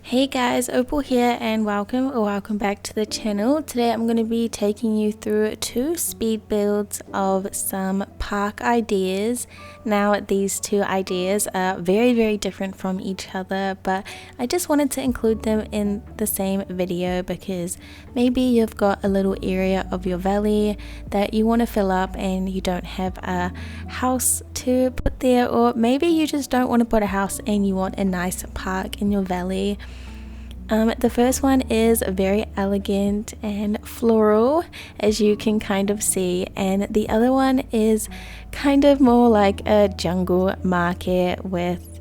Hey guys, Opal here and welcome back to the channel. Today I'm going to be taking you through two speed builds of some park ideas. Now these two ideas are very different from each other, but I just wanted to include them in the same video because maybe you've got a little area of your valley that you want to fill up and you don't have a house to put there, or maybe you just don't want to put a house and you want a nice park in your valley. The first one is very elegant and floral, as you can kind of see, and the other one is kind of more like a jungle market with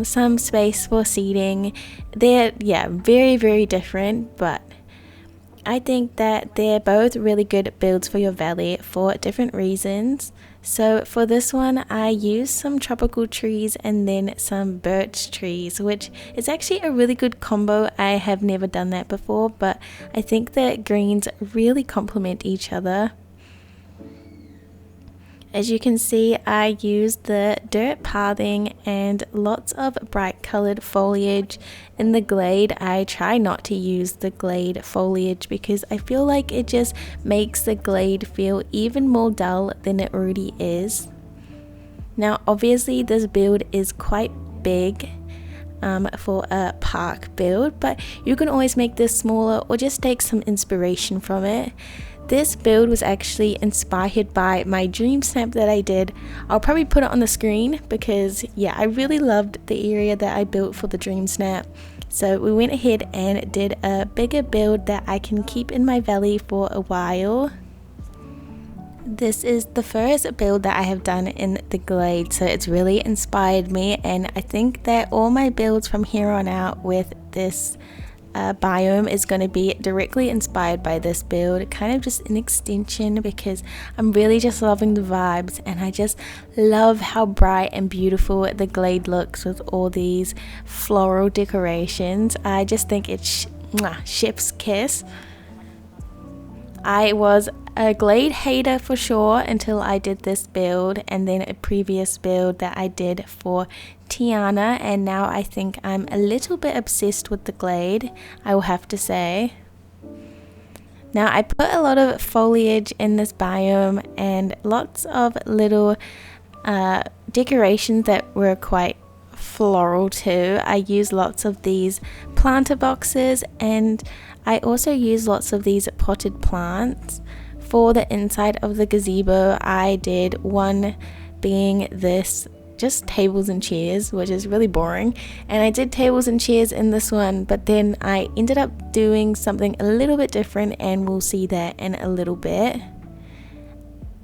some space for seating. They're very different, but I think that they're both really good builds for your valley for different reasons. So for this one I used some tropical trees and then some birch trees, which is actually a really good combo. I have never done that before, but I think that greens really complement each other. As you can see, I used the dirt pathing and lots of bright colored foliage. In the glade, I try not to use the glade foliage because I feel like it just makes the glade feel even more dull than it already is. Now obviously this build is quite big for a park build, but you can always make this smaller or just take some inspiration from it. This build was actually inspired by my dream snap that I did. I'll probably put it on the screen because I really loved the area that I built for the dream snap. So we went ahead and did a bigger build that I can keep in my valley for a while. This is the first build that I have done in the glade, so it's really inspired me, and I think that all my builds from here on out with this biome is going to be directly inspired by this build, kind of just an extension, because I'm really just loving the vibes and I just love how bright and beautiful the glade looks with all these floral decorations. I just think it's chef's kiss. I was a glade hater for sure until I did this build and then a previous build that I did for Tiana, and now I think I'm a little bit obsessed with the glade, I will have to say. Now I put a lot of foliage in this biome and lots of little decorations that were quite floral too. I used lots of these planter boxes and I also used lots of these potted plants. For the inside of the gazebo, I did one being this just tables and chairs, which is really boring, and I did tables and chairs in this one, but then I ended up doing something a little bit different and we'll see that in a little bit.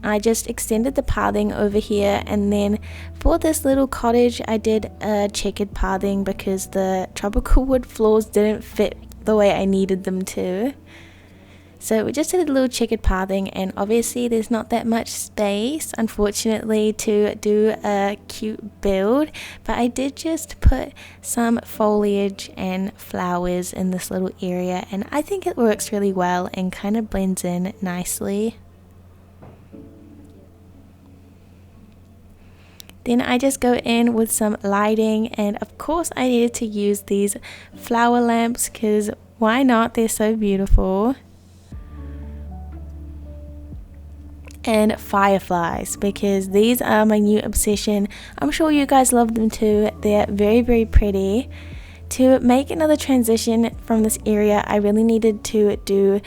I just extended the pathing over here, and then for this little cottage I did a checkered pathing because the tropical wood floors didn't fit the way I needed them to. So we just did a little checkered pathing, and obviously there's not that much space unfortunately to do a cute build, but I did just put some foliage and flowers in this little area and I think it works really well and kind of blends in nicely. Then I just go in with some lighting, and of course I needed to use these flower lamps because why not, they're so beautiful. And fireflies, because these are my new obsession. I'm sure you guys love them too. They're very pretty. To make another transition from this area, I really needed to do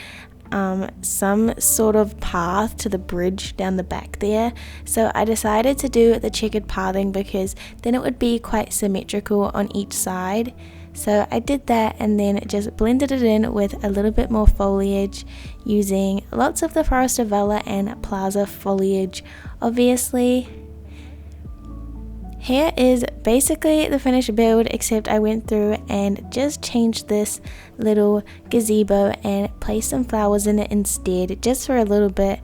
some sort of path to the bridge down the back there, so I decided to do the checkered pathing because then it would be quite symmetrical on each side. So I did that and then just blended it in with a little bit more foliage using lots of the Forest of Valor and Plaza foliage obviously. Here is basically the finished build, except I went through and just changed this little gazebo and placed some flowers in it instead, just for a little bit.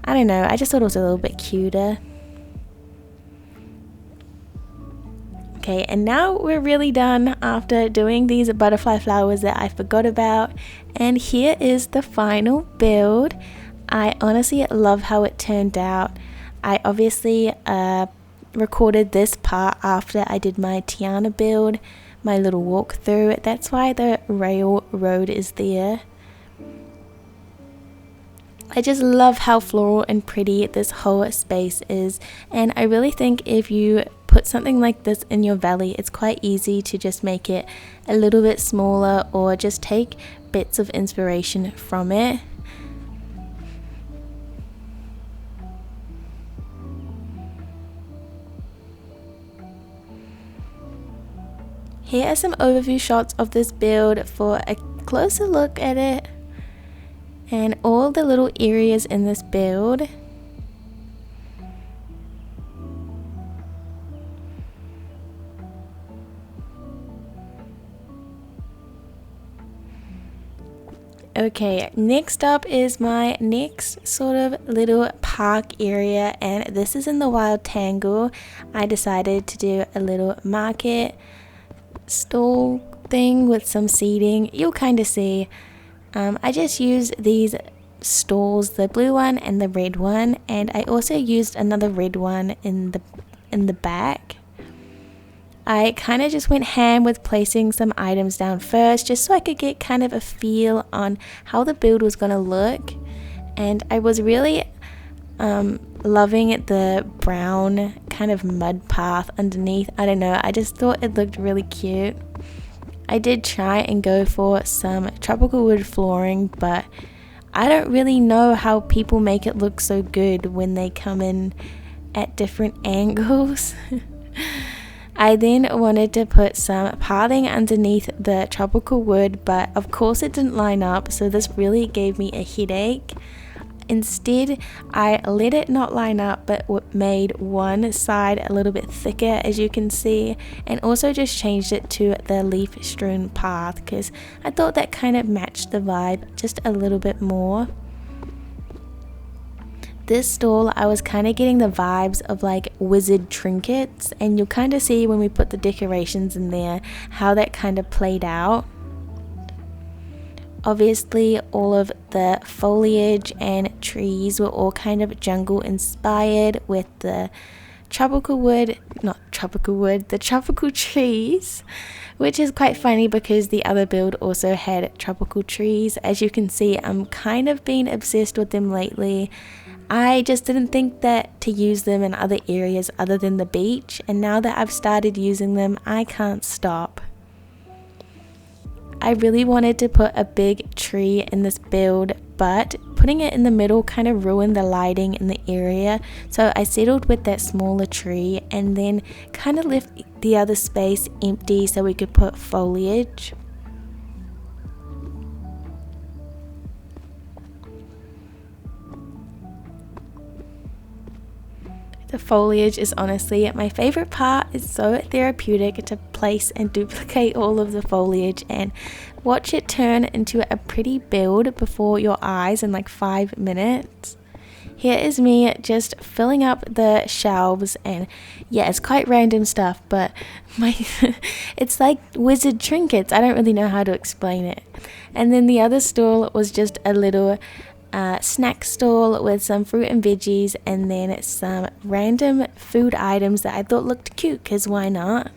I don't know, I just thought it was a little bit cuter. Okay, and now we're really done after doing these butterfly flowers that I forgot about, and here is the final build. I honestly love how it turned out. I obviously recorded this part after I did my Tiana build, my little walkthrough. That's why the railroad is there. I just love how floral and pretty this whole space is, and I really think if you put something like this in your valley, it's quite easy to just make it a little bit smaller or just take bits of inspiration from it. Here are some overview shots of this build for a closer look at it and all the little areas in this build. Okay, next up is my next sort of little park area, and this is in the Wild Tangle. I decided to do a little market stall thing with some seating. You'll kind of see. I just used these stalls, the blue one and the red one, and I also used another red one in the back. I kind of just went ham with placing some items down first, just so I could get kind of a feel on how the build was going to look. And I was really loving the brown kind of mud path underneath. I don't know, I just thought it looked really cute. I did try and go for some tropical wood flooring, but I don't really know how people make it look so good when they come in at different angles. I then wanted to put some pathing underneath the tropical wood, but of course it didn't line up, so this really gave me a headache. Instead, I let it not line up, but made one side a little bit thicker, as you can see, and also just changed it to the leaf strewn path because I thought that kind of matched the vibe just a little bit more. This stall, I was kind of getting the vibes of like wizard trinkets, and you'll kind of see when we put the decorations in there how that kind of played out. Obviously, all of the foliage and trees were all kind of jungle inspired with the the tropical trees, which is quite funny because the other build also had tropical trees. As you can see, I'm kind of been obsessed with them lately. I just didn't think that to use them in other areas other than the beach, and now that I've started using them, I can't stop. I really wanted to put a big tree in this build, but putting it in the middle kind of ruined the lighting in the area, so I settled with that smaller tree and then kind of left the other space empty so we could put foliage. The foliage is honestly my favorite part. It's so therapeutic to place and duplicate all of the foliage and watch it turn into a pretty build before your eyes in like 5 minutes. Here is me just filling up the shelves, and yeah, it's quite random stuff, but it's like wizard trinkets. I don't really know how to explain it. And then the other stall was just a little snack stall with some fruit and veggies, and then some random food items that I thought looked cute, because why not?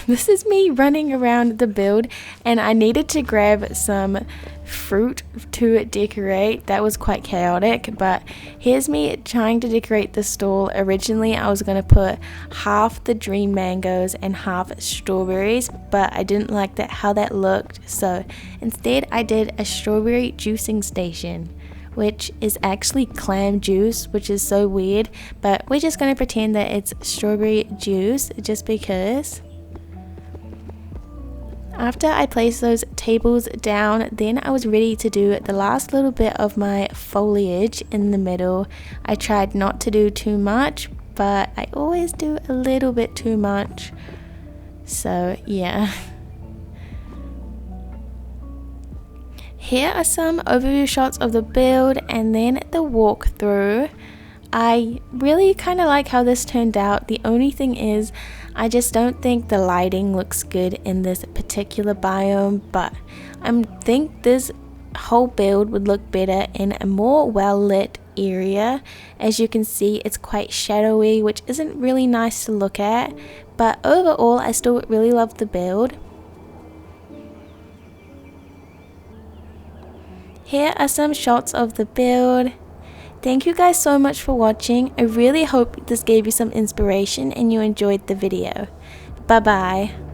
This is me running around the build, and I needed to grab some fruit to decorate. That was quite chaotic, but here's me trying to decorate the stall. Originally I was going to put half the dream mangoes and half strawberries, but I didn't like that how that looked, so instead I did a strawberry juicing station, which is actually clam juice, which is so weird, but we're just going to pretend that it's strawberry juice just because. After I placed those tables down, then I was ready to do the last little bit of my foliage in the middle. I tried not to do too much, but I always do a little bit too much. So yeah. Here are some overview shots of the build and then the walkthrough. I really kind of like how this turned out. The only thing is, I just don't think the lighting looks good in this particular biome, but I think this whole build would look better in a more well lit area. As you can see, it's quite shadowy, which isn't really nice to look at, but overall I still really love the build. Here are some shots of the build. Thank you guys so much for watching. I really hope this gave you some inspiration and you enjoyed the video. Bye bye.